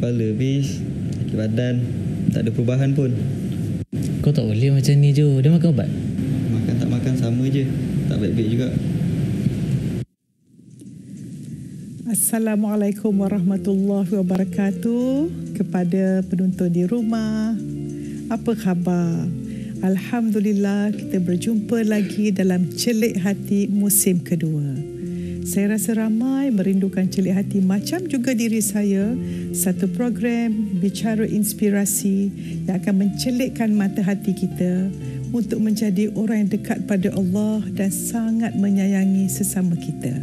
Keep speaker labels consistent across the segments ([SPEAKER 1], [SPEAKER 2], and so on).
[SPEAKER 1] kepala habis, sakit badan, tak ada perubahan pun.
[SPEAKER 2] Kau tak boleh macam ni Jo. Dah makan ubat?
[SPEAKER 1] Makan tak makan sama je, tak baik-baik juga.
[SPEAKER 3] Assalamualaikum warahmatullahi wabarakatuh. Kepada penonton di rumah, apa khabar? Alhamdulillah, kita berjumpa lagi dalam Celik Hati musim kedua. Saya rasa ramai merindukan Celik Hati macam juga diri saya, satu program bicara inspirasi yang akan mencelikkan mata hati kita untuk menjadi orang yang dekat pada Allah dan sangat menyayangi sesama kita.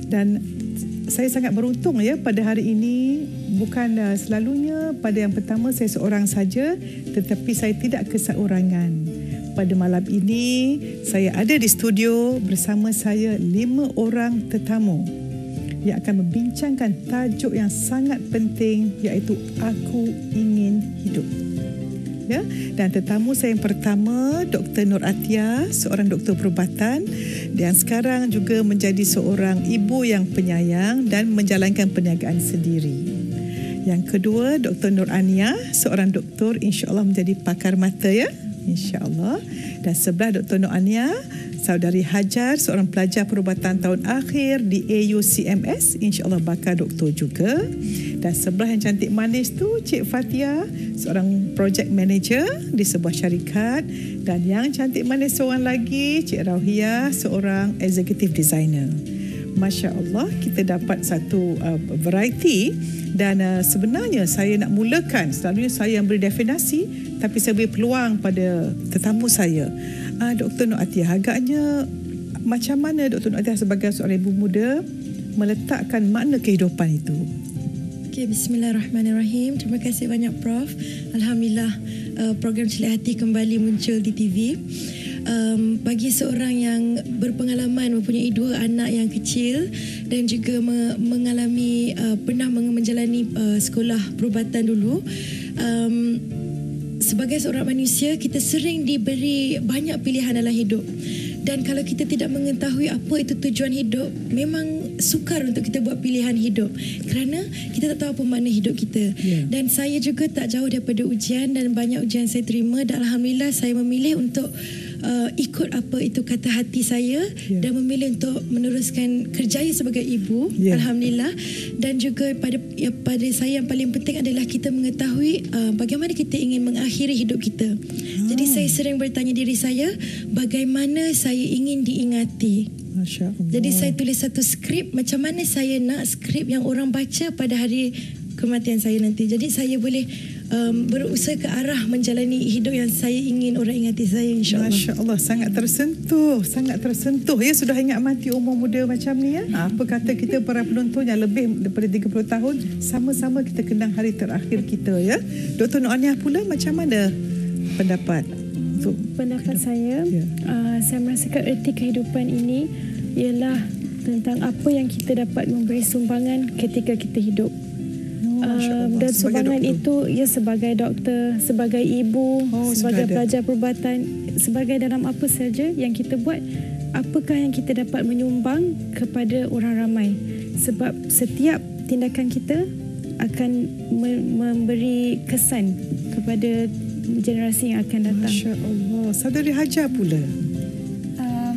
[SPEAKER 3] Dan saya sangat beruntung ya pada hari ini, bukan selalunya pada yang pertama saya seorang saja, tetapi saya tidak keseorangan. Pada malam ini saya ada di studio bersama saya 5 orang tetamu yang akan membincangkan tajuk yang sangat penting, iaitu Aku Ingin Hidup. Ya, dan tetamu saya yang pertama Dr. Nur Atia, seorang doktor perubatan dan sekarang juga menjadi seorang ibu yang penyayang dan menjalankan perniagaan sendiri. Yang kedua Dr. Nur Ania, seorang doktor, insya-Allah menjadi pakar mata ya, insya-Allah. Dan sebelah Dr. Nur Ania, saudari Hajar, seorang pelajar perubatan tahun akhir di AUCMS, insya-Allah bakal doktor juga. Dan sebelah yang cantik manis tu Cik Fatia, seorang project manager di sebuah syarikat. Dan yang cantik manis seorang lagi Cik Rauhia, seorang executive designer. Masya Allah, kita dapat satu variety. Dan sebenarnya saya nak mulakan, selalunya saya yang beri definisi, tapi saya beri peluang pada tetamu saya. Dr. Nur Atia, agaknya macam mana Dr. Nur Atia sebagai seorang ibu muda meletakkan makna kehidupan itu?
[SPEAKER 4] Okay, bismillahirrahmanirrahim. Terima kasih banyak Prof. Alhamdulillah program Celik Hati kembali muncul di TV. Bagi seorang yang berpengalaman mempunyai 2 anak yang kecil dan juga mengalami pernah menjalani sekolah perubatan dulu, sebagai seorang manusia kita sering diberi banyak pilihan dalam hidup. Dan kalau kita tidak mengetahui apa itu tujuan hidup, memang sukar untuk kita buat pilihan hidup kerana kita tak tahu apa makna hidup kita. Dan saya juga tak jauh daripada ujian dan banyak ujian saya terima, dan Alhamdulillah saya memilih untuk ikut apa itu kata hati saya dan memilih untuk meneruskan kerjaya sebagai ibu. Alhamdulillah. Dan juga pada saya yang paling penting adalah kita mengetahui bagaimana kita ingin mengakhiri hidup kita. Jadi saya sering bertanya diri saya, bagaimana saya ingin diingati.
[SPEAKER 3] Masya Allah.
[SPEAKER 4] Jadi saya tulis satu skrip, macam mana saya nak skrip yang orang baca pada hari kematian saya nanti. Jadi saya boleh berusaha ke arah menjalani hidup yang saya ingin orang ingati saya, insya-Allah.
[SPEAKER 3] Masya-Allah, sangat tersentuh ya, sudah ingat mati umur muda macam ni ya. Apa kata kita para penonton yang lebih daripada 30 tahun, sama-sama kita kenang hari terakhir kita ya. Dr. Nur Ania pula, macam mana pendapat?
[SPEAKER 5] Pendapat saya, saya merasakan erti kehidupan ini ialah tentang apa yang kita dapat memberi sumbangan ketika kita hidup. Dan sumbangan itu ya sebagai doktor, sebagai ibu, sebagai pelajar perubatan, sebagai dalam apa saja yang kita buat, apakah yang kita dapat menyumbang kepada orang ramai. Sebab setiap tindakan kita akan memberi kesan kepada generasi yang akan datang.
[SPEAKER 3] Masya Allah. Saudari Hajar pula.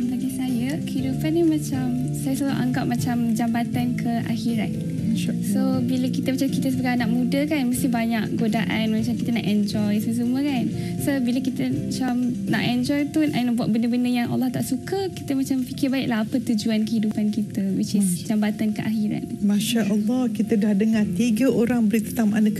[SPEAKER 6] Bagi saya, kehidupan ni macam, saya selalu anggap macam jambatan ke akhirat. So bila kita sebagai anak muda kan, mesti banyak godaan, macam kita nak enjoy semua kan. So bila kita macam nak enjoy tu, nak buat benda-benda yang Allah tak suka, kita macam fikir baiklah apa tujuan kehidupan kita, which is jambatan ke akhirat.
[SPEAKER 3] Masya Allah, kita dah dengar 3 orang berita tentang makna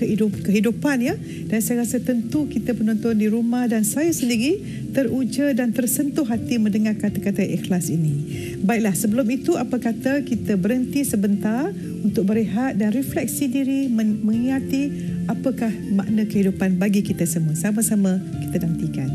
[SPEAKER 3] kehidupan ya. Dan saya rasa tentu kita penonton di rumah dan saya sendiri teruja dan tersentuh hati mendengar kata-kata ikhlas ini. Baiklah, sebelum itu apa kata kita berhenti sebentar untuk berehat dan refleksi diri, mengingati apakah makna kehidupan bagi kita semua. Sama-sama kita nantikan.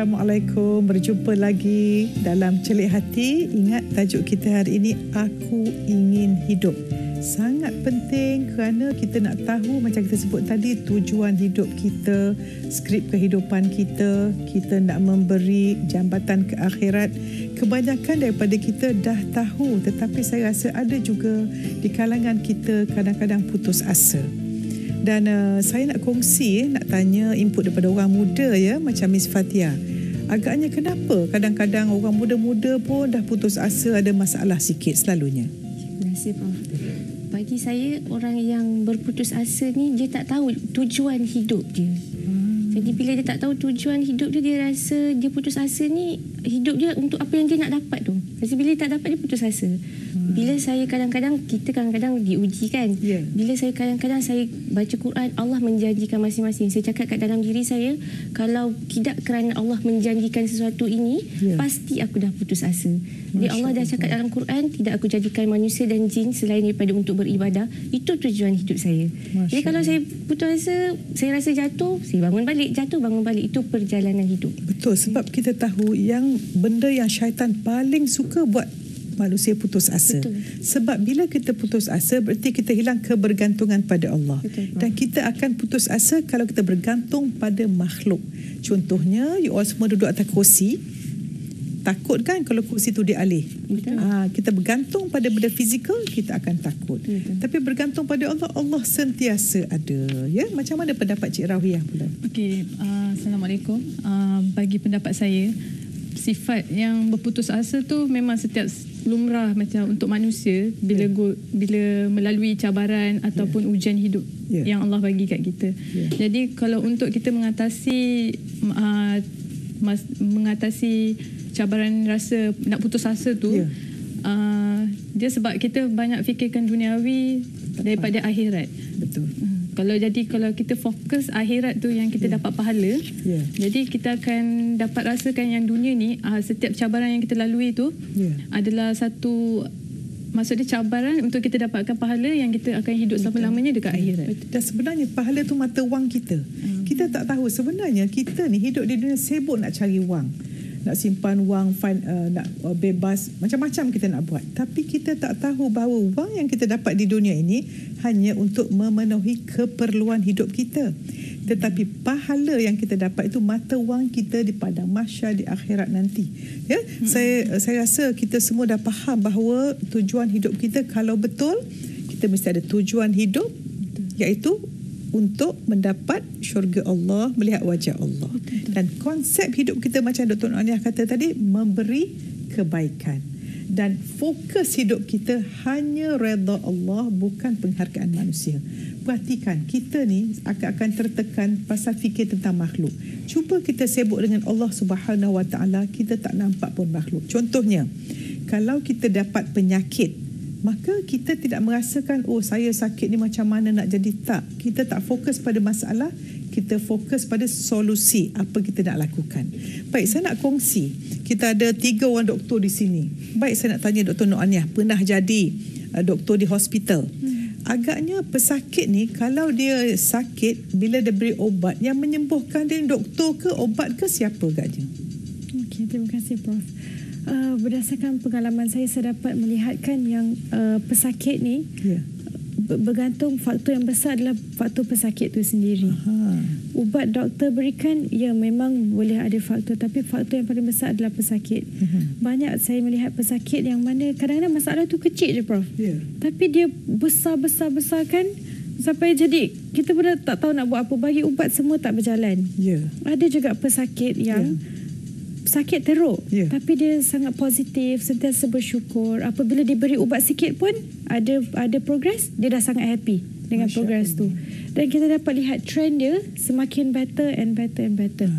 [SPEAKER 3] Assalamualaikum. Berjumpa lagi dalam Celik Hati. Ingat tajuk kita hari ini, Aku Ingin Hidup. Sangat penting kerana kita nak tahu, macam kita sebut tadi, tujuan hidup kita, skrip kehidupan kita. Kita nak memberi jambatan ke akhirat. Kebanyakan daripada kita dah tahu, tetapi saya rasa ada juga di kalangan kita kadang-kadang putus asa. Dan saya nak kongsi, nak tanya input daripada orang muda ya, macam Miss Fatia. Agaknya kenapa kadang-kadang orang muda-muda pun dah putus asa, ada masalah sikit selalunya?
[SPEAKER 7] Terima kasih, Prof. Bagi saya, orang yang berputus asa ni, dia tak tahu tujuan hidup dia. Jadi bila dia tak tahu tujuan hidup dia, dia rasa dia putus asa ni, hidup dia untuk apa yang dia nak dapat tu. Jadi bila dia tak dapat, dia putus asa. Bila saya kita kadang-kadang diuji kan. Bila saya kadang-kadang saya baca Quran, Allah menjanjikan masing-masing. Saya cakap kat dalam diri saya, kalau tidak kerana Allah menjanjikan sesuatu ini, pasti aku dah putus asa. Jadi Allah dah cakap dalam Quran, tidak aku jadikan manusia dan jin selain daripada untuk beribadah. Itu tujuan hidup saya. Jadi kalau saya putus asa, saya rasa jatuh, saya bangun balik, jatuh bangun balik. Itu perjalanan hidup.
[SPEAKER 3] Betul, sebab kita tahu yang benda yang syaitan paling suka buat manusia putus asa. Betul. Sebab bila kita putus asa, berarti kita hilang kebergantungan pada Allah. Betul. Dan kita akan putus asa kalau kita bergantung pada makhluk. Contohnya, you all semua duduk atas kursi, takut kan kalau kursi tu dialih. Kita bergantung pada benda fizikal, kita akan takut. Tapi bergantung pada Allah, Allah sentiasa ada. Ya, macam mana pendapat Cik Rawiah pula?
[SPEAKER 8] Okey, Assalamualaikum. Bagi pendapat saya, sifat yang berputus asa tu memang setiap lumrah macam untuk manusia bila melalui cabaran ataupun ujian hidup yang Allah bagi kat kita. Jadi kalau untuk kita mengatasi cabaran rasa nak putus asa tu, dia sebab kita banyak fikirkan duniawi daripada akhirat. Betul. Kalau kita fokus akhirat tu yang kita dapat pahala, jadi kita akan dapat rasakan yang dunia ni, setiap cabaran yang kita lalui tu adalah satu, maksudnya cabaran untuk kita dapatkan pahala yang kita akan hidup selama-lamanya dekat akhirat.
[SPEAKER 3] Dan sebenarnya pahala tu mata wang kita. Kita tak tahu sebenarnya kita ni hidup di dunia sibuk nak cari wang. Nak simpan wang, nak bebas, macam-macam kita nak buat. Tapi kita tak tahu bahawa wang yang kita dapat di dunia ini hanya untuk memenuhi keperluan hidup kita. Tetapi pahala yang kita dapat itu mata wang kita di padang mahsyar, di akhirat nanti. Ya, saya rasa kita semua dah faham bahawa tujuan hidup kita, kalau betul, kita mesti ada tujuan hidup, iaitu untuk mendapat syurga Allah, melihat wajah Allah. Dan konsep hidup kita macam Dr. Nu'aniah kata tadi, memberi kebaikan. Dan fokus hidup kita hanya redha Allah, bukan penghargaan manusia. Perhatikan, kita ni akan tertekan pasal fikir tentang makhluk. Cuba kita sibuk dengan Allah Subhanahu Wa Taala, kita tak nampak pun makhluk. Contohnya, kalau kita dapat penyakit, maka kita tidak merasakan, oh saya sakit ni macam mana nak jadi, tak. Kita tak fokus pada masalah, kita fokus pada solusi apa kita nak lakukan. Baik, saya nak kongsi. Kita ada 3 orang doktor di sini. Baik, saya nak tanya Dr. Nu'aniah, pernah jadi doktor di hospital. Agaknya pesakit ni, kalau dia sakit, bila dia beri obat, yang menyembuhkan dia doktor ke, obat ke, siapa agaknya?
[SPEAKER 5] Okey, terima kasih Prof. Berdasarkan pengalaman saya dapat melihatkan yang pesakit ni bergantung, faktor yang besar adalah faktor pesakit tu sendiri. Ubat doktor berikan, ya memang boleh ada faktor, tapi faktor yang paling besar adalah pesakit. Banyak saya melihat pesakit yang mana kadang-kadang masalah tu kecil je Prof, tapi dia besar-besar kan, sampai jadi kita pun tak tahu nak buat apa, bagi ubat semua tak berjalan. Ada juga pesakit yang sakit teruk, tapi dia sangat positif, sentiasa bersyukur. Apabila diberi ubat sikit pun ada progress, dia dah sangat happy dengan progress tu. Dan kita dapat lihat trend dia semakin better and better and better.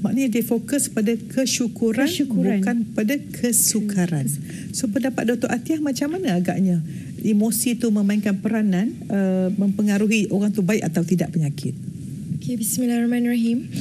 [SPEAKER 3] Maknanya dia fokus pada kesyukuran. Bukan pada kesukaran. So pendapat Dr. Atiyah macam mana agaknya emosi tu memainkan peranan mempengaruhi orang tu baik atau tidak penyakit?
[SPEAKER 4] Okay, bismillahirrahmanirrahim.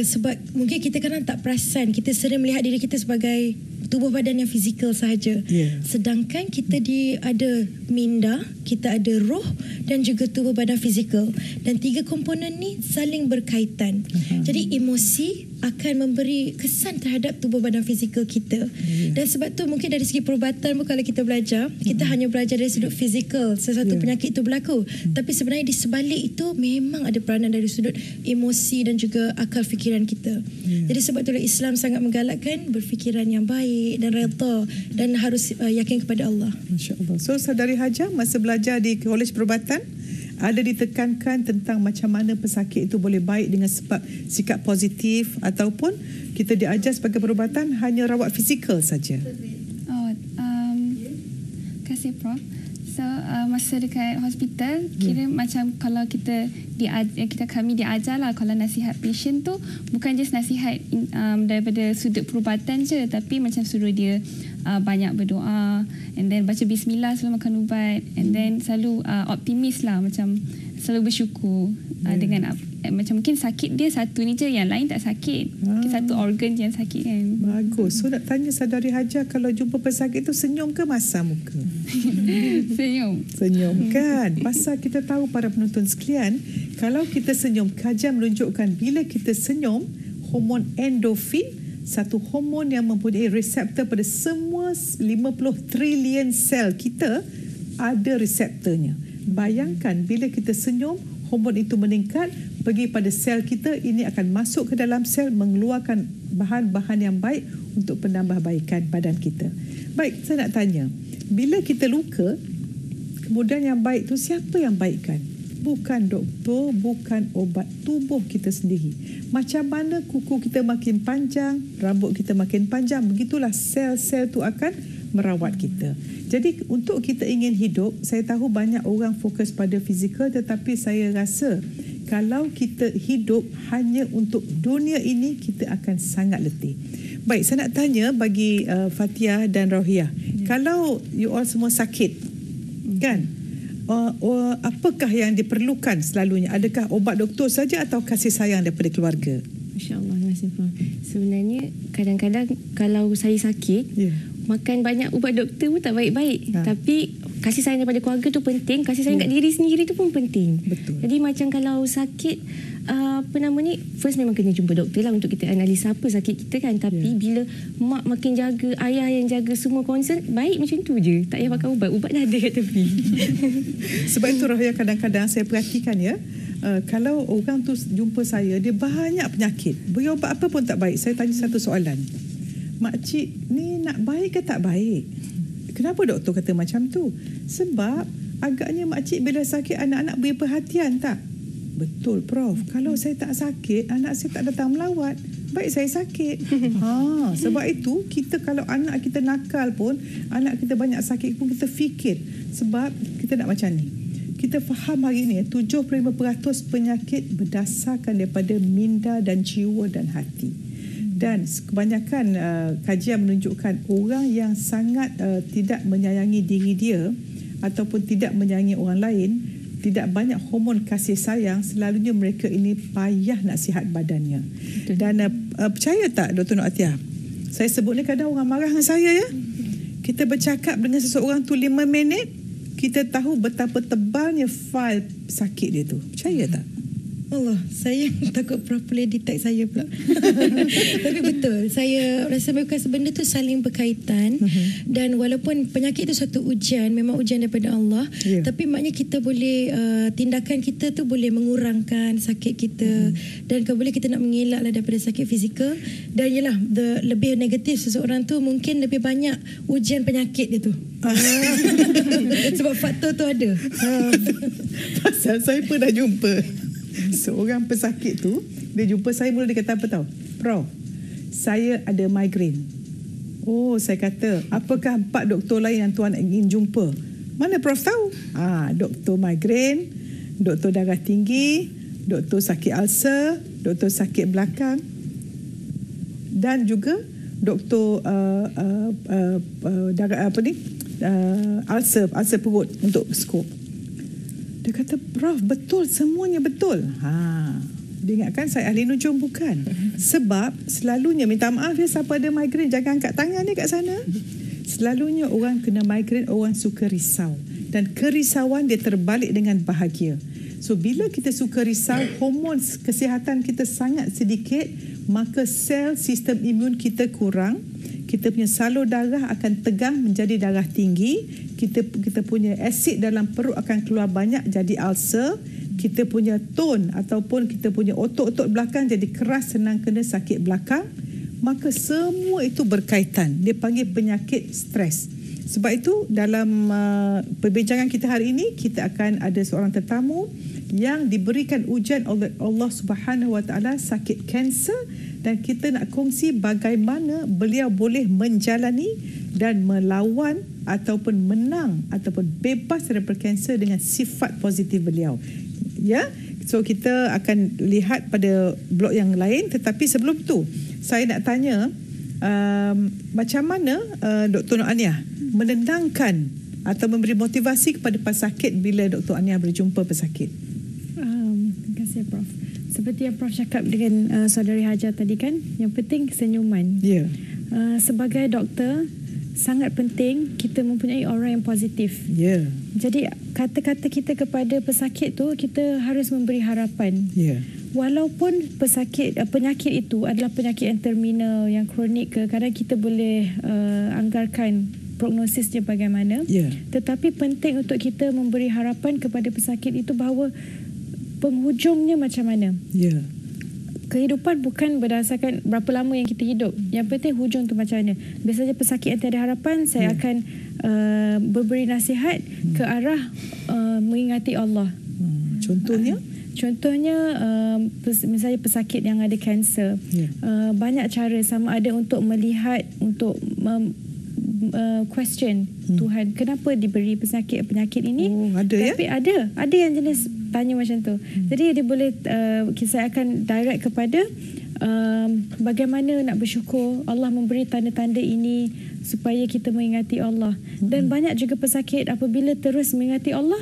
[SPEAKER 4] Sebab mungkin kita kadang tak perasan, kita sering melihat diri kita sebagai tubuh badan yang fizikal sahaja. Sedangkan kita ada minda, kita ada roh dan juga tubuh badan fizikal. Dan 3 komponen ni saling berkaitan. Jadi emosi akan memberi kesan terhadap tubuh badan fizikal kita. Dan sebab tu mungkin dari segi perubatan pun kalau kita belajar, kita hanya belajar dari sudut fizikal, sesuatu penyakit itu berlaku. Tapi sebenarnya di sebalik itu memang ada peranan dari sudut emosi dan juga akal fikiran kita. Jadi sebab itulah Islam sangat menggalakkan berfikiran yang baik dan redha dan harus yakin kepada Allah.
[SPEAKER 3] Masya-Allah. So Saudari Hajah masa belajar di Kolej Perubatan ada ditekankan tentang macam mana pesakit itu boleh baik dengan sebab sikap positif ataupun kita diajar sebagai perubatan hanya rawat fizikal saja.
[SPEAKER 6] Kasih Prof. So masa dekat hospital kira macam kalau kami diajar lah kalau nasihat patient tu bukan just nasihat daripada sudut perubatan je, tapi macam suruh dia banyak berdoa and then baca bismillah sebelum makan ubat and then selalu optimis lah, macam selalu bersyukur dengan macam mungkin sakit dia satu ni je, yang lain tak sakit. Mungkin satu organ je yang sakit kan.
[SPEAKER 3] Bagus. So nak tanya Saudari Hajah, kalau jumpa pesakit tu senyum ke masam muka? Senyum kan? Pasal kita tahu para penonton sekalian, kalau kita senyum, kajian menunjukkan bila kita senyum, hormon endorfin, satu hormon yang mempunyai reseptor pada semua 50 trilion sel kita ada reseptornya. Bayangkan bila kita senyum, hormon itu meningkat, pergi pada sel kita, ini akan masuk ke dalam sel, mengeluarkan bahan-bahan yang baik untuk penambahbaikan badan kita. Baik, saya nak tanya, bila kita luka, kemudian yang baik tu siapa yang baikkan? Bukan doktor, bukan obat, tubuh kita sendiri. Macam mana kuku kita makin panjang, rambut kita makin panjang, begitulah sel-sel tu akan merawat kita. Jadi untuk kita ingin hidup, saya tahu banyak orang fokus pada fizikal, tetapi saya rasa kalau kita hidup hanya untuk dunia ini, kita akan sangat letih. Baik, saya nak tanya bagi Fathia dan Rauhiah, kalau you all semua sakit, kan? Apakah yang diperlukan selalunya? Adakah obat doktor saja atau kasih sayang daripada keluarga?
[SPEAKER 7] Masya-Allah, sebenarnya kadang-kadang kalau saya sakit, makan banyak ubat doktor pun tak baik-baik. Tapi kasih sayang daripada keluarga tu penting, kasih sayang kat diri sendiri tu pun penting.
[SPEAKER 3] Betul.
[SPEAKER 7] Jadi macam kalau sakit, first memang kena jumpa doktor lah untuk kita analisa apa sakit kita kan. Tapi bila mak makin jaga, ayah yang jaga, semua concern, baik macam tu je. Tak payah pakai ubat, ubat dah ada kat tepi.
[SPEAKER 3] Sebab itu Rauhiah, kadang-kadang saya perhatikan kalau orang tu jumpa saya, dia banyak penyakit, beri ubat apa pun tak baik. Saya tanya satu soalan, makcik ni nak baik ke tak baik? Kenapa doktor kata macam tu? Sebab agaknya makcik bila sakit anak-anak beri perhatian tak? Betul Prof, kalau saya tak sakit, anak saya tak datang melawat. Baik saya sakit. Sebab itu kita kalau anak kita nakal pun, anak kita banyak sakit pun, kita fikir. Sebab kita nak macam ni, kita faham hari ini 75% penyakit berdasarkan daripada minda dan jiwa dan hati. Dan kebanyakan kajian menunjukkan orang yang sangat tidak menyayangi diri dia ataupun tidak menyayangi orang lain, tidak banyak hormon kasih sayang, selalunya mereka ini payah nak sihat badannya. Betul. Dan percaya tak Dr. Nur Athiah, saya sebut ni kadang orang marah dengan saya ya. Kita bercakap dengan seseorang tu 5 minit, kita tahu betapa tebalnya fail sakit dia tu. Percaya tak?
[SPEAKER 4] Allah, saya takut Prof boleh detect saya pula. Tapi betul, saya rasa memang benda tu saling berkaitan. Dan walaupun penyakit itu satu ujian, memang ujian daripada Allah, tapi maknanya kita boleh tindakan kita tu boleh mengurangkan sakit kita. Dan kalau boleh kita nak mengelaklah daripada sakit fizikal. Dan yalah, lebih negatif seseorang tu mungkin lebih banyak ujian penyakit dia tu. Sebab faktor tu ada.
[SPEAKER 3] Pasal saya pernah jumpa seorang pesakit tu, dia jumpa saya mula, dia kata apa tahu? Prof, saya ada migraine. Oh, saya kata, apakah 4 doktor lain yang tuan ingin jumpa? Mana Prof tahu? Doktor migraine, doktor darah tinggi, doktor sakit ulcer, doktor sakit belakang, dan juga doktor darah ulcer perut untuk skop. Dia kata, Prof, betul, semuanya betul. Dia ingatkan saya ahli nujum, bukan. Sebab selalunya, minta maaf ya siapa ada migrain, jangan angkat tangan ni kat sana. Selalunya orang kena migrain, orang suka risau. Dan kerisauan dia terbalik dengan bahagia. So bila kita suka risau, hormon kesihatan kita sangat sedikit, maka sel sistem imun kita kurang. Kita punya salur darah akan tegang menjadi darah tinggi. Kita punya asid dalam perut akan keluar banyak jadi ulcer. Kita punya tone ataupun kita punya otot-otot belakang jadi keras, senang kena sakit belakang. Maka semua itu berkaitan. Dia panggil penyakit stres. Sebab itu dalam perbincangan kita hari ini, kita akan ada seorang tetamu yang diberikan ujian oleh Allah Subhanahu Wa Taala, sakit kanser, dan kita nak kongsi bagaimana beliau boleh menjalani dan melawan ataupun menang ataupun bebas daripada kanser dengan sifat positif beliau. Ya, so kita akan lihat pada blok yang lain, tetapi sebelum tu saya nak tanya macam mana Dr. Nur Aniah menenangkan atau memberi motivasi kepada pesakit bila Dr. Aniah berjumpa pesakit.
[SPEAKER 5] Terima kasih Prof. Seperti yang Prof cakap dengan saudari Hajar tadi kan, yang penting senyuman.
[SPEAKER 3] Ya.
[SPEAKER 5] Sebagai doktor, sangat penting kita mempunyai aura yang positif.
[SPEAKER 3] Ya.
[SPEAKER 5] Jadi kata-kata kita kepada pesakit tu, kita harus memberi harapan.
[SPEAKER 3] Ya.
[SPEAKER 5] Walaupun penyakit itu adalah penyakit yang terminal, yang kronik ke, kadang kita boleh anggarkan prognosisnya bagaimana.
[SPEAKER 3] Ya.
[SPEAKER 5] Tetapi penting untuk kita memberi harapan kepada pesakit itu bahawa penghujungnya macam mana.
[SPEAKER 3] Ya.
[SPEAKER 5] Kehidupan bukan berdasarkan berapa lama yang kita hidup. Yang penting hujung tu macam mana. Biasanya pesakit yang tiada harapan, saya akan berberi nasihat ke arah mengingati Allah.
[SPEAKER 3] Contohnya?
[SPEAKER 5] Contohnya misalnya pesakit yang ada kanser. Banyak cara, sama ada untuk melihat, untuk question Tuhan, kenapa diberi penyakit ini?
[SPEAKER 3] Ada.
[SPEAKER 5] Tapi ada yang jenis tanya macam tu. Jadi dia boleh saya akan direct kepada bagaimana nak bersyukur Allah memberi tanda-tanda ini supaya kita mengingati Allah. Dan banyak juga pesakit apabila terus mengingati Allah,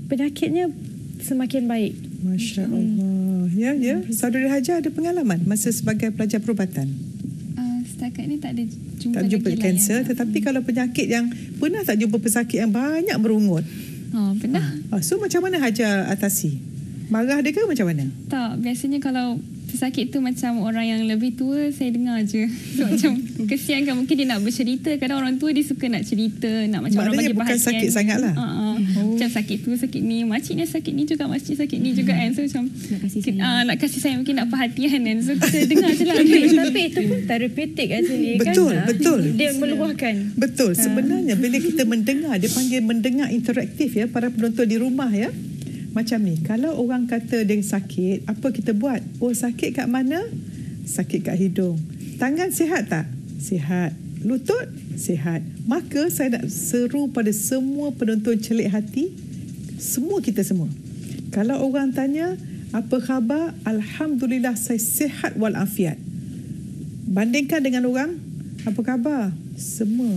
[SPEAKER 5] penyakitnya semakin baik.
[SPEAKER 3] Masya Allah. Ya. Saudari Hajar ada pengalaman masa sebagai pelajar perubatan?
[SPEAKER 6] Setakat ni tak ada
[SPEAKER 3] jumpa kanser, tetapi kalau penyakit yang pernah tak jumpa pesakit yang banyak berungut?
[SPEAKER 6] Pernah.
[SPEAKER 3] So macam mana Hajar atasi? Marah dia ke macam mana?
[SPEAKER 6] Tak, biasanya kalau pesakit tu macam orang yang lebih tua, saya dengar je. So, macam kesian kan, mungkin dia nak bercerita. Kadang orang tua dia suka nak cerita, nak macam orang bagi
[SPEAKER 3] bukan
[SPEAKER 6] bahagian.
[SPEAKER 3] sakit sangat lah.
[SPEAKER 6] Macam sakit tu, sakit ni, makciknya sakit ni juga, makcik sakit ni juga kan. So macam nak kasih sayang, mungkin nak perhatian kan. So kita dengar je lah.
[SPEAKER 5] Tapi itu pun therapeutic actually kan.
[SPEAKER 3] Betul.
[SPEAKER 5] Dia meluahkan.
[SPEAKER 3] Betul. Sebenarnya bila kita mendengar, dia panggil mendengar interaktif ya, para penonton di rumah ya. Macam ni, kalau orang kata dia sakit, apa kita buat? Oh, sakit kat mana? Sakit kat hidung. Tangan sihat tak? Sihat. Lutut? Sihat. Maka saya nak seru pada semua penonton Celik Hati, semua kita semua. Kalau orang tanya, apa khabar? Alhamdulillah saya sihat walafiat. Bandingkan dengan orang, apa khabar? Semua.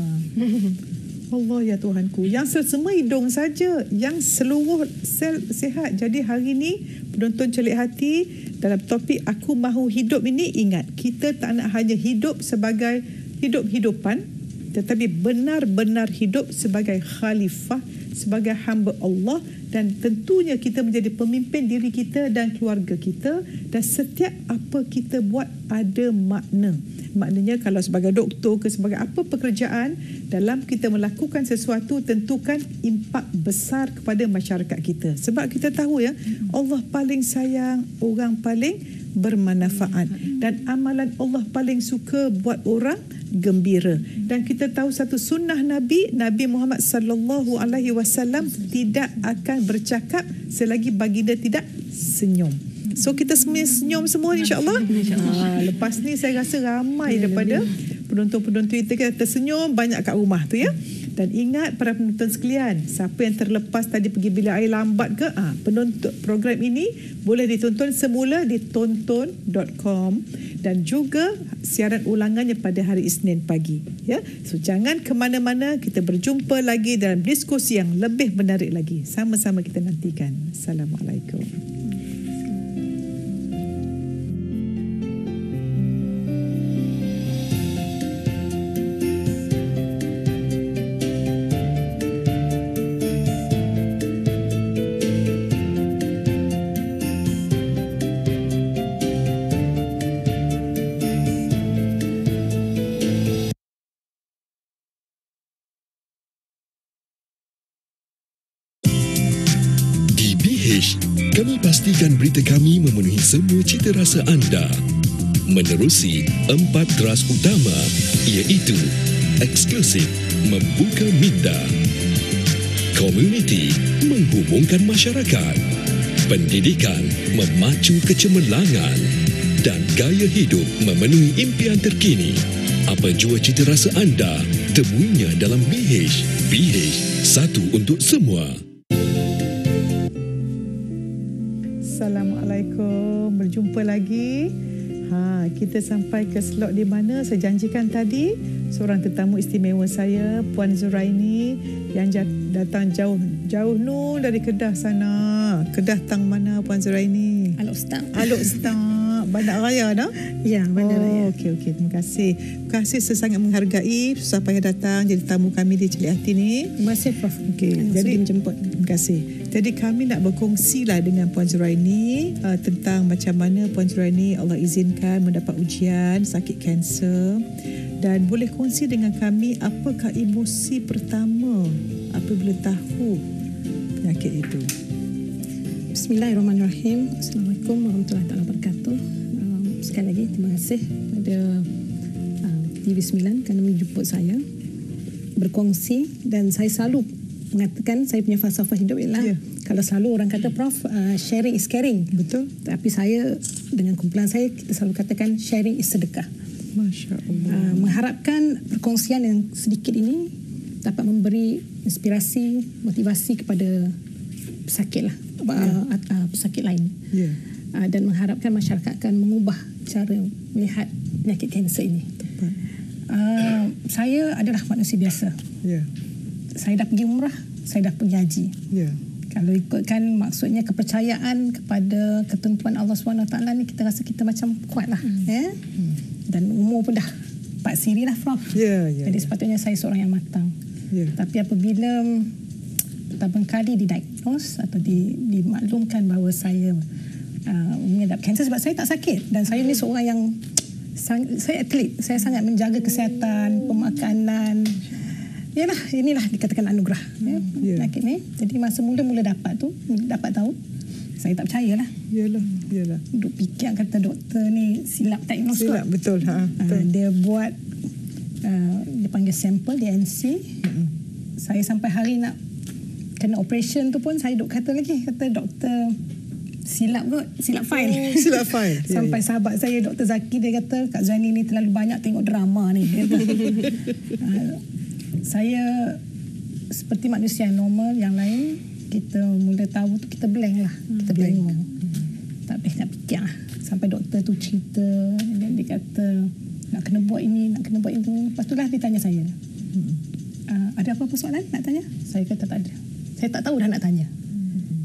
[SPEAKER 3] Allah ya Tuhanku, yang semua hidung saja, yang seluruh sel sihat. Jadi hari ini penonton Celik Hati, dalam topik Aku Mahu Hidup ini, ingat, kita tak nak hanya hidup sebagai hidup-hidupan, tetapi benar-benar hidup sebagai khalifah, sebagai hamba Allah, dan tentunya kita menjadi pemimpin diri kita dan keluarga kita, dan setiap apa kita buat ada makna. Maknanya kalau sebagai doktor ke sebagai apa pekerjaan, dalam kita melakukan sesuatu, tentukan impak besar kepada masyarakat kita. Sebab kita tahu ya, Allah paling sayang orang paling bermanfaat, dan amalan Allah paling suka buat orang gembira. Dan kita tahu satu sunnah Nabi Muhammad sallallahu alaihi wasallam tidak akan bercakap selagi baginda tidak senyum. So kita senyum semua insya-Allah. Lepas ni saya rasa ramai daripada penonton-penonton kita tersenyum banyak kat rumah tu ya. Dan ingat para penonton sekalian, siapa yang terlepas tadi pergi bilik air lambat ke, penonton program ini boleh ditonton semula di tonton.com, dan juga siaran ulangannya pada hari Isnin pagi ya. So jangan ke mana-mana, kita berjumpa lagi dalam diskusi yang lebih menarik lagi. Sama-sama kita nantikan. Assalamualaikum.
[SPEAKER 9] Kami pastikan berita kami memenuhi semua cita rasa anda menerusi 4 teras utama, iaitu eksklusif, membuka minda, komuniti, menghubungkan masyarakat, pendidikan, memacu kecemerlangan dan gaya hidup memenuhi impian terkini. Apa jua cita rasa anda, temuinya dalam BH. BH, satu untuk semua.
[SPEAKER 3] Assalamualaikum. Berjumpa lagi. Kita sampai ke slot di mana saya janjikan tadi seorang tetamu istimewa saya, Puan Zuraini, yang datang jauh dari Kedah sana. Kedah tang mana Puan Zuraini?
[SPEAKER 4] Alok Stang.
[SPEAKER 3] Bandar Raya dah?
[SPEAKER 4] Ya, Bandar Raya.
[SPEAKER 3] Okey. Terima kasih. Terima kasih, saya sangat menghargai susah payah datang jadi tamu kami di Celik Hati ni.
[SPEAKER 4] Terima kasih Prof.
[SPEAKER 3] Okey, jadi
[SPEAKER 4] menjemput.
[SPEAKER 3] Terima kasih. Jadi kami nak berkongsi lah dengan Puan Zuraini tentang macam mana Puan Zuraini Allah izinkan mendapat ujian sakit kanser, dan boleh kongsi dengan kami apakah emosi pertama apabila tahu penyakit itu.
[SPEAKER 10] Bismillahirrahmanirrahim. Assalamualaikum warahmatullahi wabarakatuh. Sekali lagi terima kasih kepada TV9 kerana menjemput saya berkongsi, dan saya selalu mengatakan saya punya falsafah hidup ialah kalau selalu orang kata Prof, sharing is caring.
[SPEAKER 3] Betul.
[SPEAKER 10] Tapi saya dengan kumpulan saya kita selalu katakan sharing is sedekah.
[SPEAKER 3] Masya-Allah.
[SPEAKER 10] Mengharapkan perkongsian yang sedikit ini dapat memberi inspirasi, motivasi kepada pesakit lah. Pesakit lain. Dan mengharapkan masyarakat akan mengubah cara melihat penyakit kanser ini. Saya adalah manusia biasa. Saya dah pergi umrah, saya dah pergi haji. Kalau ikutkan maksudnya kepercayaan kepada ketentuan Allah SWT ni, kita rasa kita macam kuat lah. Dan umur pun dah 4 siri lah Prof. Jadi sepatutnya saya seorang yang matang. Tapi apabila berkali didiagnose atau dimaklumkan bahawa saya mengidap kanser, sebab saya tak sakit dan saya ni seorang yang saya atlet, saya sangat menjaga kesihatan, pemakanan. Inilah dikatakan anugerah penyakit ni. Jadi masa mula-mula dapat tahu, saya tak percayalah. Yalah. Duk fikir kata doktor ni silap diagnose.
[SPEAKER 3] Silap, betul.
[SPEAKER 10] Dia buat dia panggil sampel DNC. Saya sampai hari nak kena operation tu pun saya duk kata doktor silap file.
[SPEAKER 3] Silap file.
[SPEAKER 10] Sampai sahabat saya Dr. Zaki dia kata Kak Zani ni terlalu banyak tengok drama ni. Saya seperti manusia yang normal yang lain, kita mula tahu tu kita blank lah. Kita blank. Tak boleh nak fikir lah. Sampai doktor tu cerita, dan dia kata nak kena buat ini, nak kena buat itu. Lepas tu lah dia tanya saya, ada apa-apa soalan nak tanya? Saya kata tak ada. Saya tak tahu dah nak tanya.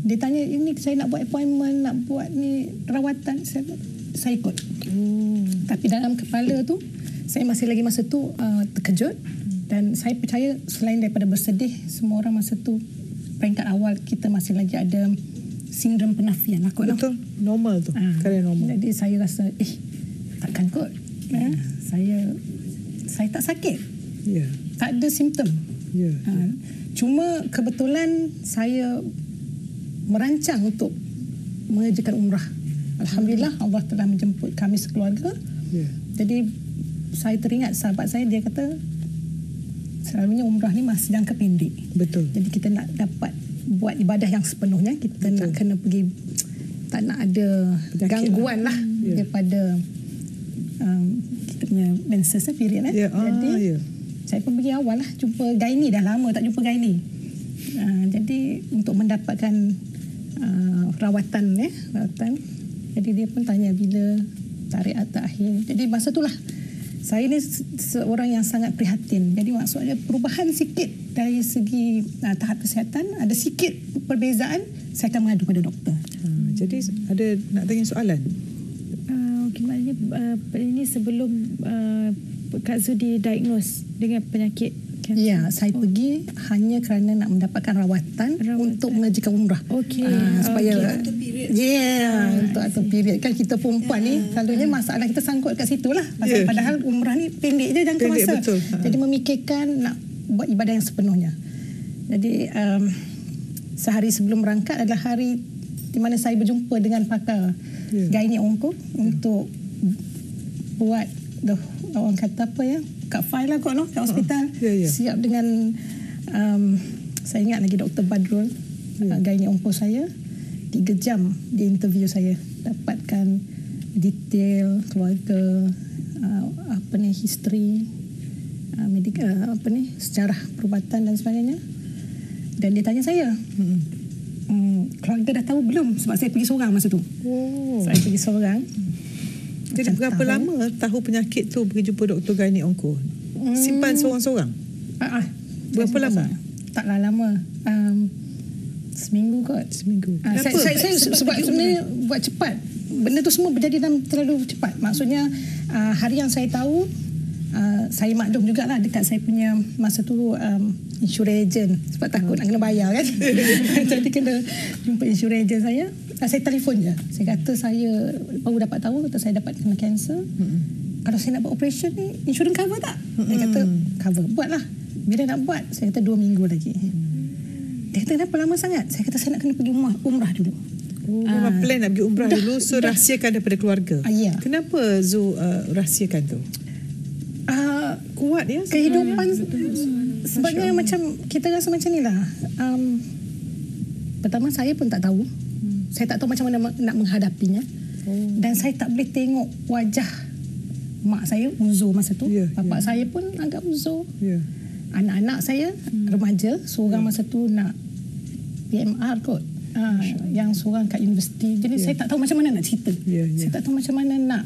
[SPEAKER 10] Dia tanya, ini saya nak buat appointment, nak buat ni rawatan. Saya ikut. Tapi dalam kepala tu, saya masih lagi masa tu terkejut. Dan saya percaya selain daripada bersedih, semua orang masa tu peringkat awal kita masih lagi ada sindrom penafian.
[SPEAKER 3] Betul. Normal tu. Keadaan normal.
[SPEAKER 10] Jadi saya rasa, takkan kot. Saya tak sakit. Tak ada simptom. Cuma kebetulan saya merancang untuk mengerjakan umrah. Alhamdulillah Allah telah menjemput kami sekeluarga. Jadi saya teringat sahabat saya, dia kata selalunya umrah ni masih jangka pendek.
[SPEAKER 3] Betul.
[SPEAKER 10] Jadi kita nak dapat buat ibadah yang sepenuhnya, kita nak kena pergi, tak nak ada gangguan lah daripada kita punya menses period. Jadi saya pun pergi awal lah, jumpa gynae, dah lama tak jumpa gynae. Jadi untuk mendapatkan rawatan. Jadi dia pun tanya bila tarikh akhir. Jadi masa itulah saya ni seorang yang sangat prihatin. Jadi maksudnya perubahan sikit dari segi tahap kesihatan, ada sikit perbezaan, saya akan mengadu pada doktor.
[SPEAKER 3] Jadi ada nak tanya soalan?
[SPEAKER 5] Maknanya ini sebelum Kak Zu didiagnose dengan penyakit kanser.
[SPEAKER 10] Ya, saya pergi hanya kerana nak mendapatkan rawatan. Untuk mengerjakan umrah. Supaya untuk atur period. Kan kita perempuan ni selalunya masalah kita sangkut kat situ lah. Padahal umrah ni pendek je jangka masa.
[SPEAKER 3] Betul.
[SPEAKER 10] Jadi memikirkan nak buat ibadah yang sepenuhnya. Jadi sehari sebelum berangkat adalah hari di mana saya berjumpa dengan pakar gynae onko untuk buat orang kata apa ya, kat file lah kot kat hospital. Siap dengan saya ingat lagi Dr. Badrul, gynae onko saya. 3 jam dia interview saya, dapatkan detail keluarga, history, medical, sejarah perubatan dan sebagainya. Dan dia tanya saya, keluarga dah tahu belum? Sebab saya pergi seorang masa tu. Saya pergi seorang.
[SPEAKER 3] Jadi berapa lama tahu penyakit tu pergi jumpa doktor gynae onko? Simpan seorang-seorang? Berapa lama?
[SPEAKER 10] Taklah lama. Seminggu kot. Saya sebab sebenarnya buat cepat. Benda tu semua berjadi dalam terlalu cepat. Maksudnya hari yang saya tahu, saya maklum jugalah dekat saya punya masa tu insurance agent, sebab takut nak kena bayar kan. Jadi kena jumpa insurance agent saya. Saya telefon je. Saya kata saya baru dapat tahu kata saya dapat kena kanser. Kalau saya nak buat operation ni, insurans cover tak? Dia kata cover. Buatlah. Bila nak buat? Saya kata 2 minggu lagi. Dia kata kenapa lama sangat? Saya kata saya nak kena pergi umrah dulu.
[SPEAKER 3] Memang plan nak pergi umrah dulu, so rahsiakan daripada keluarga.
[SPEAKER 10] Ya.
[SPEAKER 3] Kenapa Zu rahsiakan tu? Kuat ya
[SPEAKER 10] kehidupan. Sebabnya macam kita rasa macam ni lah. Pertama saya pun tak tahu. Saya tak tahu macam mana nak menghadapinya. Dan saya tak boleh tengok wajah mak saya uzur masa tu. Bapak saya pun agak uzur. Anak-anak saya remaja, seorang masa tu nak PMR kot. Yang seorang kat universiti. Jadi saya tak tahu macam mana nak cerita. Saya tak tahu macam mana nak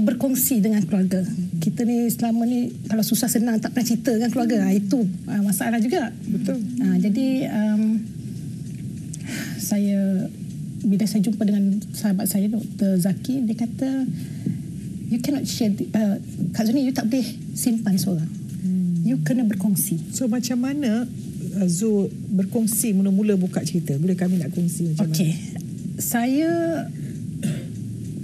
[SPEAKER 10] berkongsi dengan keluarga. Kita ni selama ni kalau susah senang tak pernah cerita dengan keluarga. Itu masalah juga.
[SPEAKER 3] Betul.
[SPEAKER 10] Jadi bila saya jumpa dengan sahabat saya Dr. Zaki, dia kata you cannot share, Kak Zuni, you tak boleh simpan seorang. You kena berkongsi.
[SPEAKER 3] So macam mana Zu berkongsi mula-mula buka cerita? Boleh kami nak kongsi macam mana?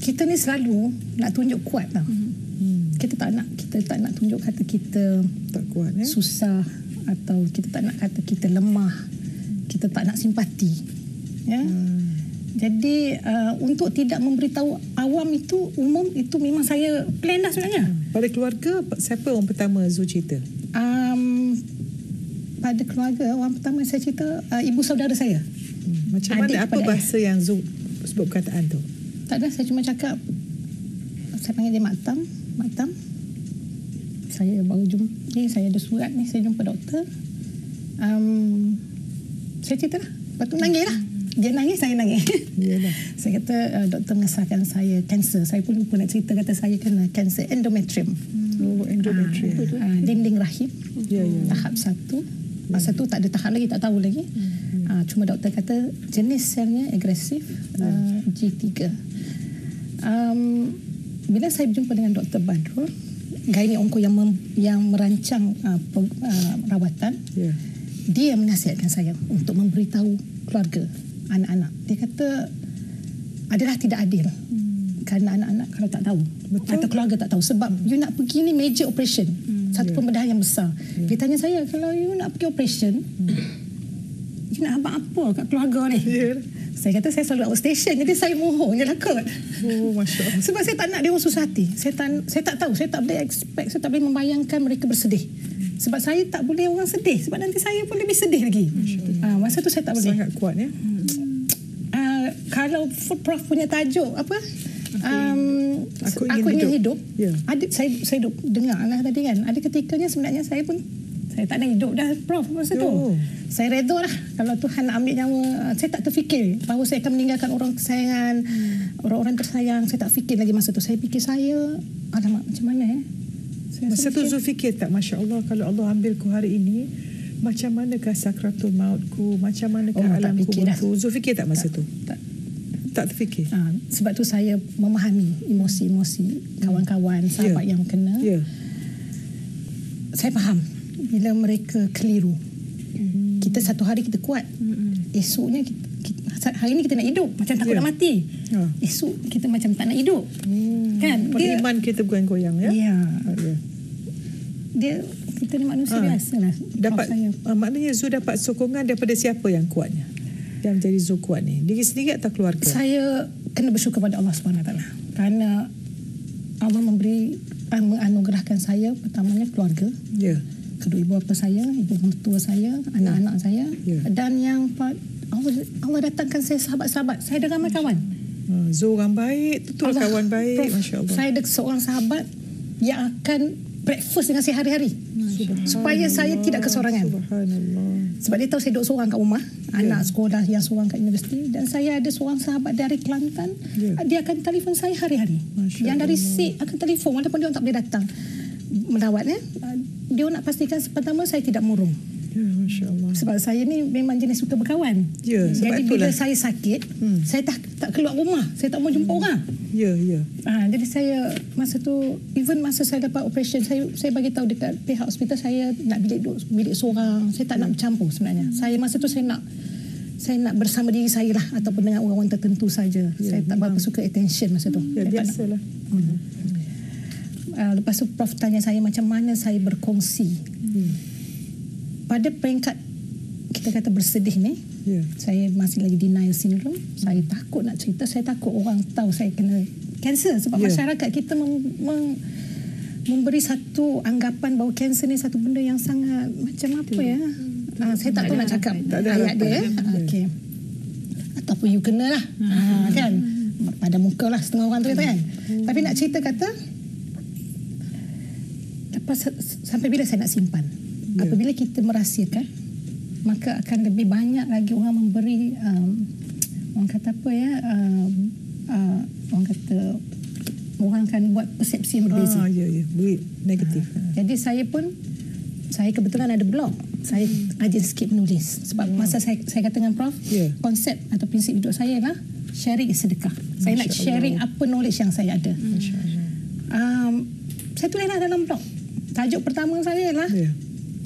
[SPEAKER 3] Kita ni selalu nak tunjuk kuat tau. Kita tak nak tunjuk kata kita tak kuat,
[SPEAKER 10] susah, atau kita tak nak kata kita lemah. Kita tak nak simpati. Ya. Jadi untuk tidak memberitahu awam itu, umum itu memang saya plan dah sebenarnya.
[SPEAKER 3] Pada keluarga, siapa orang pertama Zu cerita?
[SPEAKER 10] Pada keluarga, orang pertama saya cerita ibu saudara saya.
[SPEAKER 3] Macam mana, apa bahasa yang Zu sebut perkataan tu?
[SPEAKER 10] Tak ada, saya cuma cakap, saya panggil dia Maktam. Saya baru jumpa ni, saya ada surat ni, saya jumpa doktor. Saya cerita lah. Lepas tu nangis lah. Dia nangis, saya nangis. Saya kata doktor mengesahkan saya kanser. Saya pun lupa nak cerita, kata saya kena kanser endometrium.
[SPEAKER 3] Endometrium.
[SPEAKER 10] Dinding rahim. Tahap 1. Masa tu tak ada tahap lagi, tak tahu lagi. Cuma doktor kata jenis selnya agresif, G3. Bila saya berjumpa dengan Dr. Badrul, gynae onko yang merancang rawatan, dia menasihatkan saya untuk memberitahu keluarga, anak-anak. Dia kata adalah tidak adil kerana anak-anak kalau tak tahu. Betul. Atau keluarga tak tahu, sebab you nak pergi ni major operation, satu pembedahan yang besar. Dia tanya saya, kalau you nak pergi operation, you nak abang apa kat keluarga ni? Saya kata saya selalu outstation, jadi saya mohon je lah kot.
[SPEAKER 3] Masya Allah.
[SPEAKER 10] Sebab saya tak nak dia orang susah hati. Saya tak tahu, saya tak boleh expect, saya tak boleh membayangkan mereka bersedih. Sebab saya tak boleh orang sedih, sebab nanti saya pun lebih sedih lagi. Masa tu saya tak boleh.
[SPEAKER 3] Sangat kuat ya.
[SPEAKER 10] Kalau Prof punya tajuk apa? Aku ingin hidup. Saya dengar lah tadi kan. Ada ketikanya sebenarnya saya tak nak hidup dah, Prof, masa tu. Saya redha lah. Kalau Tuhan nak ambil nyawa, saya tak terfikir bahawa saya akan meninggalkan orang kesayangan, orang-orang tersayang. Saya tak fikir lagi masa tu. Saya fikir alamak, macam mana masa tu Zu fikir tak, Masya Allah, kalau Allah ambil ku hari ini, macam manakah sakratul mautku, macam manakah alam kuburku? Zu fikir tak masa tu? Tak terfikir. Sebab tu saya memahami emosi-emosi kawan-kawan, sahabat yang kena. Saya faham bila mereka keliru. Kita satu hari kita kuat, esoknya hari ni kita nak hidup macam takut nak mati, esok kita macam tak nak hidup, kan?
[SPEAKER 3] Iman kita goyang-goyang
[SPEAKER 10] kita ni manusia biasa lah.
[SPEAKER 3] Maknanya Zu dapat sokongan daripada siapa yang kuatnya? yang menjadi Zul kuat ni? Diri sendiri atau keluarga?
[SPEAKER 10] Saya kena bersyukur pada Allah SWT kerana Allah menganugerahkan saya pertamanya keluarga.
[SPEAKER 3] Ya.
[SPEAKER 10] Kedua ibu bapa saya, ibu mertua saya, anak-anak saya. Dan yang Allah datangkan saya sahabat-sahabat. Saya ada ramai kawan.
[SPEAKER 3] Zul orang baik, betul kawan baik. Masya Allah.
[SPEAKER 10] Saya ada seorang sahabat yang akan breakfast dengan saya hari-hari supaya saya tidak kesorangan.
[SPEAKER 3] Subhanallah.
[SPEAKER 10] Sebab dia tahu saya duduk seorang kat rumah, anak sekolah yang seorang kat universiti, dan saya ada seorang sahabat dari Kelantan, dia akan telefon saya hari-hari. Yang dari SIG akan telefon walaupun dia tak boleh datang melawat. Dia nak pastikan pertama saya tidak murung.
[SPEAKER 3] Ya, Masya Allah.
[SPEAKER 10] Sebab saya ni memang jenis suka berkawan.
[SPEAKER 3] Ya,
[SPEAKER 10] jadi bila saya sakit, saya tak keluar rumah, saya tak mau jumpa orang.
[SPEAKER 3] Ya, ya.
[SPEAKER 10] Jadi saya masa tu, even masa saya dapat operation, saya bagi tahu dekat pihak hospital saya nak bilik seorang. Saya tak nak bercampur sebenarnya. Saya masa tu saya nak bersama diri saya lah, ataupun dengan orang-orang tertentu saja. Saya tak berapa suka attention masa tu.
[SPEAKER 3] Ya, biasalah.
[SPEAKER 10] Lepas tu Prof tanya saya macam mana saya berkongsi. Pada peringkat kita kata bersedih ni, saya masih lagi denial syndrome. Saya takut nak cerita, saya takut orang tahu saya kena kanser. Sebab masyarakat kita memberi satu anggapan bahawa kanser ni satu benda yang sangat macam apa ya. Saya tak tahu nak cakap ayat dia. Okay. Ataupun you kena lah. Kan? Pada muka lah setengah orang tu kan. Tapi nak cerita kata, lepas sampai bila saya nak simpan? Apabila kita merahsiakan, maka akan lebih banyak lagi orang memberi orang kata apa ya, orang kata orang akan buat persepsi yang berbeza.
[SPEAKER 3] Beri negatif.
[SPEAKER 10] Jadi saya kebetulan ada blog. Saya rajin sikit menulis. Sebab masa saya kata dengan Prof, konsep atau prinsip hidup saya lah sharing is sedekah. Saya nak sharing apa knowledge yang saya ada. Saya tulislah dalam blog. Tajuk pertama saya lah,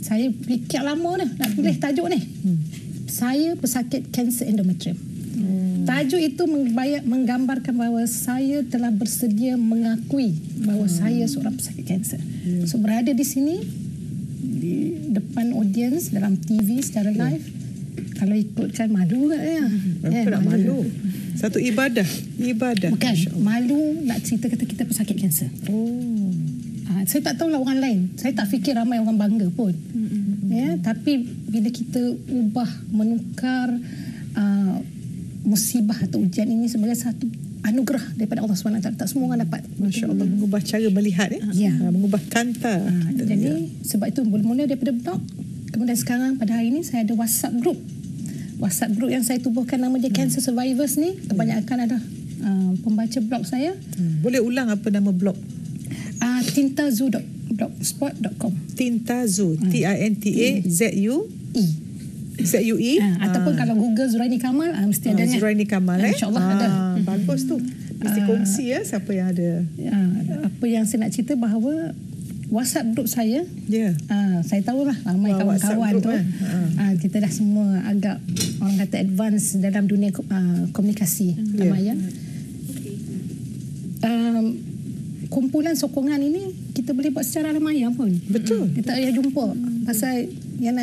[SPEAKER 10] saya fikir lama dah nak tulis tajuk ni. Saya pesakit kanser endometrium. Tajuk itu menggambarkan bahawa saya telah bersedia mengakui bahawa saya seorang pesakit kanser. So berada di sini di depan audiens dalam TV secara live, kalau ikutkan malu tak ya?
[SPEAKER 3] Tak malu. Satu ibadah.
[SPEAKER 10] Bukan malu nak cerita kata kita pesakit kanser. Saya tak tahulah orang lain. Saya tak fikir ramai orang bangga pun. Tapi bila kita menukar musibah atau ujian ini sebagai satu anugerah daripada Allah SWT, tak semua orang dapat.
[SPEAKER 3] Masya Allah, mengubah cara melihat mengubah kanta.
[SPEAKER 10] Jadi sebab itu mula-mula daripada blog, kemudian sekarang pada hari ini saya ada WhatsApp group yang saya tubuhkan, nama dia Cancer Survivors ni. Kebanyakan ada pembaca blog saya.
[SPEAKER 3] Boleh ulang apa nama blog?
[SPEAKER 10] Tintazu.blogspot.com.
[SPEAKER 3] Tintazu, Tintazu-E. ZUE.
[SPEAKER 10] Ataupun kalau Google Zuraini Kamal, mesti adanya.
[SPEAKER 3] Zuraini Kamal,
[SPEAKER 10] InsyaAllah ada.
[SPEAKER 3] Bagus tu. Mesti kongsi siapa yang ada.
[SPEAKER 10] Apa yang saya nak cerita bahawa WhatsApp group saya, saya tahulah ramai kawan-kawan tu. Kita dah semua agak orang kata advance dalam dunia komunikasi maya. Kumpulan sokongan ini kita boleh buat secara ramai pun.
[SPEAKER 3] Betul.
[SPEAKER 10] Kita payah jumpa. Pasal yang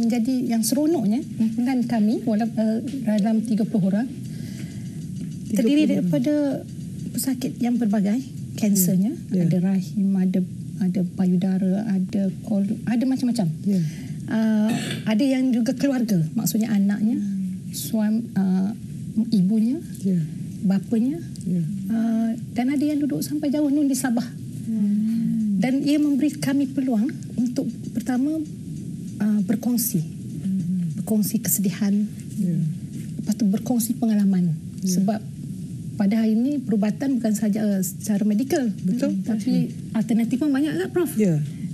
[SPEAKER 10] menjadi yang seronoknya, kumpulan kami dalam 30 orang terdiri daripada pesakit yang berbagai kansernya. Ada rahim, ada payudara, ada macam-macam. Ada yang juga keluarga, maksudnya anaknya, suami, ibunya, bapanya, dan ada yang duduk sampai jauh nun di Sabah. Dan ia memberi kami peluang untuk pertama berkongsi kesedihan, lepas tu berkongsi pengalaman. Sebab pada hari ini perubatan bukan sahaja secara medikal, tapi alternatif pun banyak tak Prof?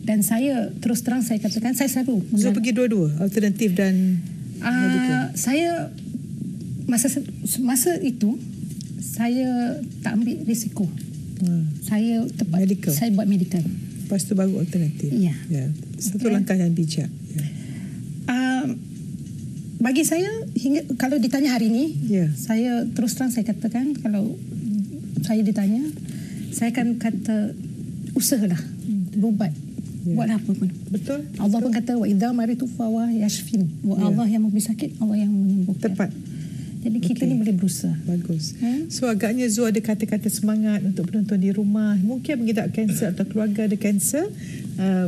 [SPEAKER 10] Dan saya terus terang saya katakan, saya selalu
[SPEAKER 3] pergi dua-dua, alternatif dan medikal.
[SPEAKER 10] Saya masa itu saya tak ambil risiko. Saya buat medikal.
[SPEAKER 3] Lepas tu baru alternatif. Satu langkah yang bijak.
[SPEAKER 10] Bagi saya, kalau ditanya hari ini, saya terus terang saya katakan, kalau saya ditanya, saya akan kata usahalah, berubat. Buat apa pun.
[SPEAKER 3] Betul.
[SPEAKER 10] Allah pun kata wa idza maritu fa huwa yashfin. Allah yang memberi sakit, Allah yang menyembuhkan.
[SPEAKER 3] Tepat.
[SPEAKER 10] Jadi kita ni boleh berusaha.
[SPEAKER 3] Bagus. So agaknya Zu ada kata-kata semangat untuk penonton di rumah. Mungkin mengidap kanser atau keluarga ada kanser.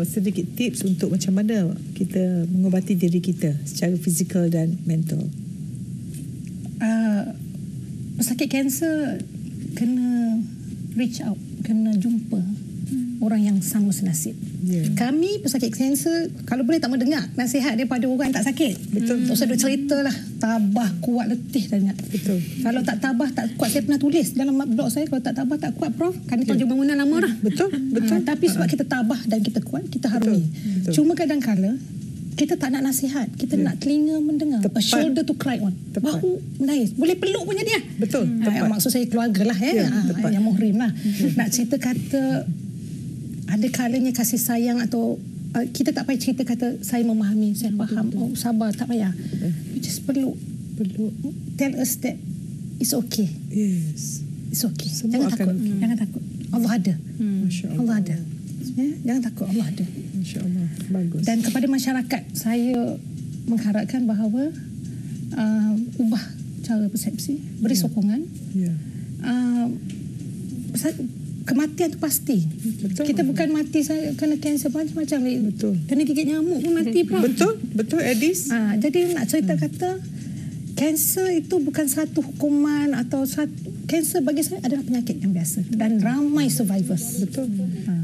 [SPEAKER 3] Sedikit tips untuk macam mana kita mengubati diri kita secara fizikal dan mental.
[SPEAKER 10] Pesakit kanser kena reach out, kena jumpa orang yang sama senasib. Kami pesakit kanser kalau boleh tak mendengar nasihat daripada orang yang tak sakit.
[SPEAKER 3] Betul.
[SPEAKER 10] Tak usah duk ceritalah, tabah, kuat, letih dah ingat.
[SPEAKER 3] Betul.
[SPEAKER 10] Kalau tak tabah, tak kuat, saya pernah tulis dalam blog saya, kalau tak tabah, tak kuat Prof. Kan itu je bangunan lama dah.
[SPEAKER 3] Betul. Betul.
[SPEAKER 10] Tapi sebab kita tabah dan kita kuat, kita harungi.
[SPEAKER 3] Betul.
[SPEAKER 10] Cuma kadang-kala kita tak nak nasihat, kita nak telinga mendengar. A shoulder to cry on. Bahu menangis. Boleh peluk punya dia.
[SPEAKER 3] Betul.
[SPEAKER 10] Maksud saya keluarga lah yang muhrim lah. Nak cerita kata ada kalanya kasih sayang atau kita tak payah cerita kata saya memahami, saya faham, sabar, tak payah. Just peluk. Tell us that it's okay.
[SPEAKER 3] Yes.
[SPEAKER 10] It's okay.
[SPEAKER 3] Semua
[SPEAKER 10] Jangan takut. Jangan takut. Allah ada. Allah ada. Jangan takut, Allah ada.
[SPEAKER 3] InsyaAllah. Bagus.
[SPEAKER 10] Dan kepada masyarakat, saya mengharapkan bahawa ubah cara persepsi, beri sokongan. Kematian itu pasti. Betul. Kita bukan mati kena kanser macam-macam.
[SPEAKER 3] Betul.
[SPEAKER 10] Kena gigit nyamuk pun mati, Prof.
[SPEAKER 3] Betul Edis.
[SPEAKER 10] Jadi nak cerita kata kanser itu bukan satu hukuman atau kanser bagi saya adalah penyakit yang biasa dan ramai survivors.
[SPEAKER 3] Betul.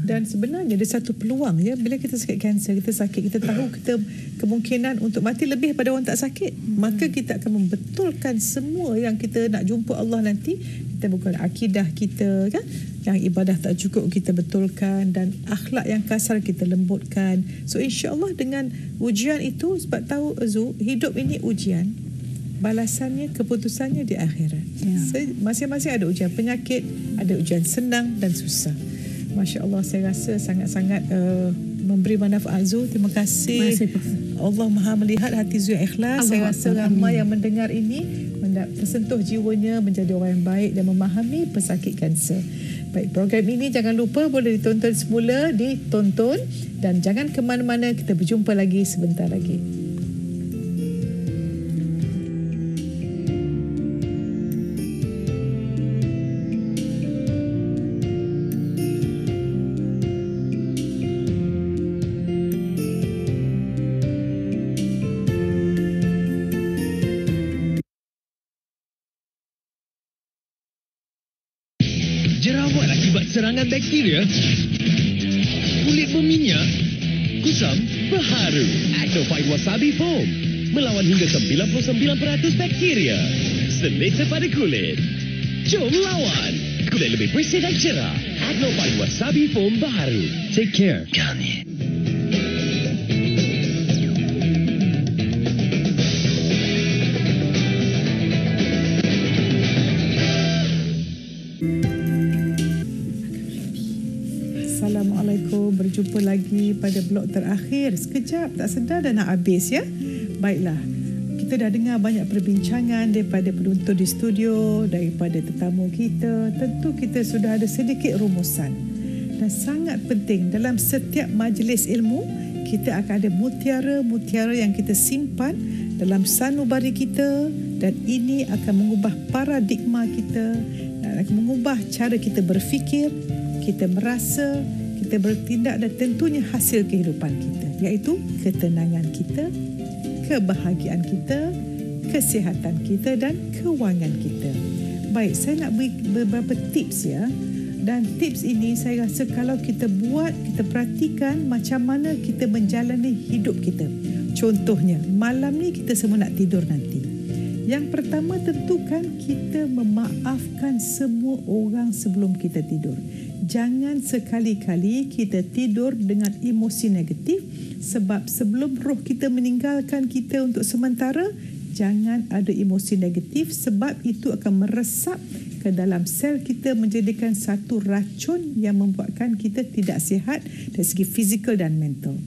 [SPEAKER 3] Dan sebenarnya ada satu peluang ya, bila kita sakit kanser, kita tahu kita kemungkinan untuk mati lebih pada orang tak sakit. Maka kita akan membetulkan semua yang kita nak jumpa Allah nanti. Kita bukan akidah kita kan, yang ibadah tak cukup kita betulkan, dan akhlak yang kasar kita lembutkan. So insya-Allah dengan ujian itu, sebab tahu Zu, hidup ini ujian, balasannya, keputusannya di akhirat. Masing-masing ada ujian penyakit, ada ujian senang dan susah. Masya Allah, saya rasa sangat-sangat memberi manfaat Zu. Terima kasih. Allah Maha melihat hati Zu yang ikhlas. Saya rasa ramai yang mendengar ini tersentuh jiwanya menjadi orang yang baik dan memahami pesakit kanser. Baik, program ini jangan lupa boleh ditonton semula, ditonton, dan jangan ke mana-mana. Kita berjumpa lagi sebentar lagi.
[SPEAKER 11] Jerawat akibat serangan bakteria, kulit berminyak, kusam, berharu. Acno 5 Wasabi Foam melawan hingga 99% bakteria. Selesa pada kulit. Jom lawan. Kulit lebih bersih dan cerah. Acno 5 Wasabi Foam baharu. Take care. Kami.
[SPEAKER 3] Assalamualaikum, berjumpa lagi pada blok terakhir. Sekejap tak sedar dah nak habis ya. Baiklah, kita dah dengar banyak perbincangan daripada penonton di studio, daripada tetamu kita. Tentu kita sudah ada sedikit rumusan. Dan sangat penting dalam setiap majlis ilmu, kita akan ada mutiara-mutiara yang kita simpan dalam sanubari kita, dan ini akan mengubah paradigma kita dan akan mengubah cara kita berfikir, kita merasa, kita bertindak, dan tentunya hasil kehidupan kita, iaitu ketenangan kita, kebahagiaan kita, kesihatan kita dan kewangan kita. Baik, saya nak beri beberapa tips ya. Dan tips ini saya rasa kalau kita buat, kita perhatikan macam mana kita menjalani hidup kita. Contohnya, malam ni kita semua nak tidur nanti. Yang pertama, tentukan kita memaafkan semua orang sebelum kita tidur. Jangan sekali-kali kita tidur dengan emosi negatif, sebab sebelum roh kita meninggalkan kita untuk sementara, jangan ada emosi negatif, sebab itu akan meresap ke dalam sel kita, menjadikan satu racun yang membuatkan kita tidak sihat dari segi fizikal dan mental.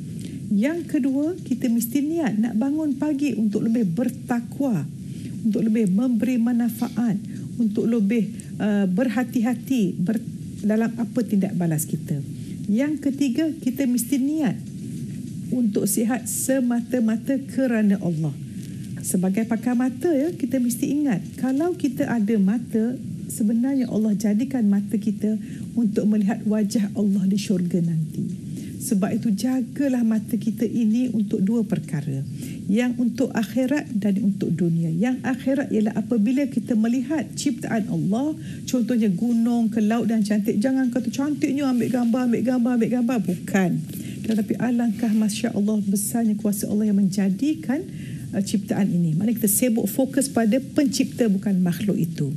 [SPEAKER 3] Yang kedua, kita mesti niat nak bangun pagi untuk lebih bertakwa, untuk lebih memberi manfaat, untuk lebih berhati-hati dalam apa tindak balas kita. Yang ketiga, kita mesti niat untuk sihat semata-mata kerana Allah. Sebagai pakar mata ya, kita mesti ingat kalau kita ada mata, sebenarnya Allah jadikan mata kita untuk melihat wajah Allah di syurga nanti. Sebab itu jagalah mata kita ini untuk dua perkara. Yang untuk akhirat dan untuk dunia. Yang akhirat ialah apabila kita melihat ciptaan Allah, contohnya gunung ke laut dan cantik. Jangan kata cantiknya ambil gambar. Bukan. Tetapi alangkah Masya Allah besarnya kuasa Allah yang menjadikan ciptaan ini. Maknanya kita sibuk fokus pada pencipta bukan makhluk itu.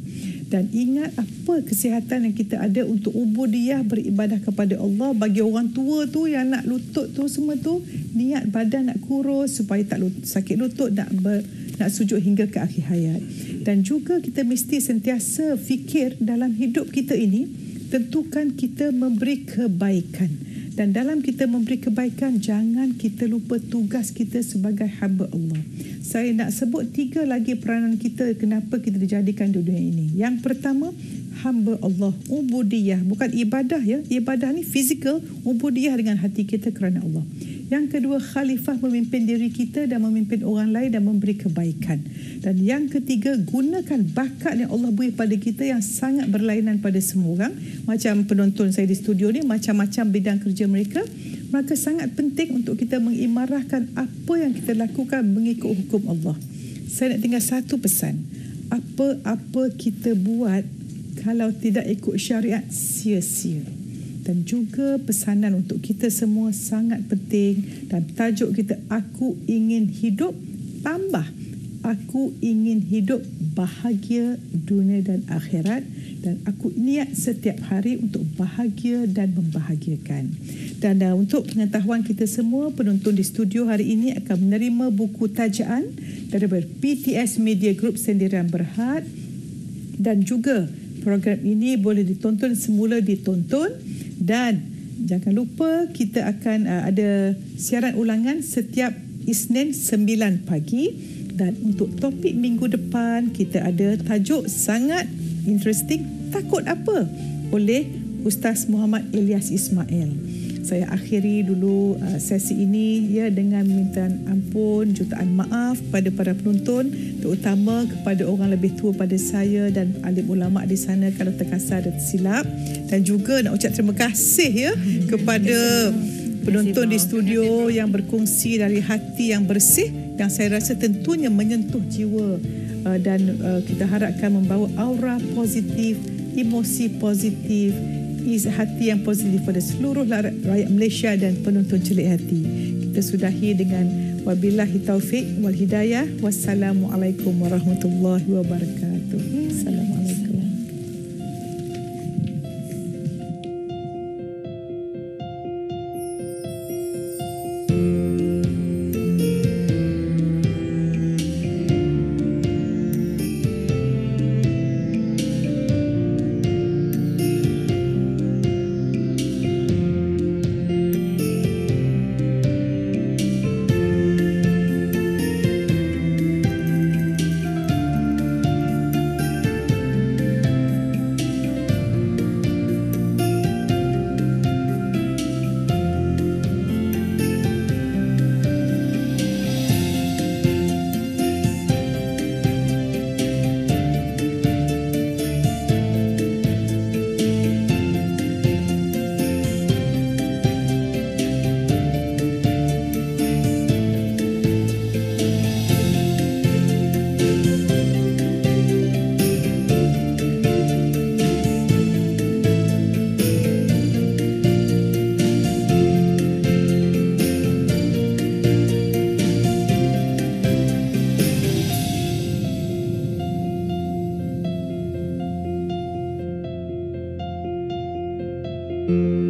[SPEAKER 3] Dan ingat apa kesihatan yang kita ada untuk ubudiyah beribadah kepada Allah. Bagi orang tua tu yang nak lutut tu semua tu, niat badan nak kurus supaya tak sakit lutut, nak sujud hingga ke akhir hayat. Dan juga kita mesti sentiasa fikir dalam hidup kita ini, tentukan kita memberi kebaikan. Dan dalam kita memberi kebaikan, jangan kita lupa tugas kita sebagai hamba Allah. Saya nak sebut 3 lagi peranan kita kenapa kita dijadikan di dunia ini. Yang pertama, hamba Allah, ubudiyah, bukan ibadah ya. Ibadah ni fizikal, ubudiyah dengan hati kita kerana Allah. Yang kedua, khalifah, memimpin diri kita dan memimpin orang lain dan memberi kebaikan. Dan yang ketiga, gunakan bakat yang Allah beri pada kita yang sangat berlainan pada semua orang. Macam penonton saya di studio ni, macam-macam bidang kerja mereka. Maka sangat penting untuk kita mengimarahkan apa yang kita lakukan mengikut hukum Allah. Saya nak tinggal satu pesan. Apa-apa kita buat kalau tidak ikut syariat, sia-sia. Dan juga pesanan untuk kita semua sangat penting. Dan tajuk kita, aku ingin hidup, tambah aku ingin hidup bahagia dunia dan akhirat. Dan aku niat setiap hari untuk bahagia dan membahagiakan. Dan untuk pengetahuan kita semua, penonton di studio hari ini akan menerima buku tajaan daripada PTS Media Group Sendirian Berhad. Dan juga program ini boleh ditonton semula ditonton. Dan jangan lupa kita akan ada siaran ulangan setiap Isnin 9 pagi. Dan untuk topik minggu depan, kita ada tajuk sangat interesting, takut apa? Oleh Ustaz Muhammad Ilyas Ismail. Saya akhiri dulu sesi ini ya dengan permintaan ampun, jutaan maaf kepada para penonton, terutama kepada orang lebih tua pada saya dan alim ulama di sana kalau terkasar dan tersilap. Dan juga nak ucap terima kasih ya kepada penonton di studio yang berkongsi dari hati yang bersih yang saya rasa tentunya menyentuh jiwa dan kita harapkan membawa aura positif, emosi positif, hati yang positif pada seluruh rakyat Malaysia dan penonton Celik Hati. Kita sudahi dengan wabillahi taufik wal hidayah. Wassalamualaikum warahmatullahi wabarakatuh. Assalamualaikum.
[SPEAKER 12] Thank you.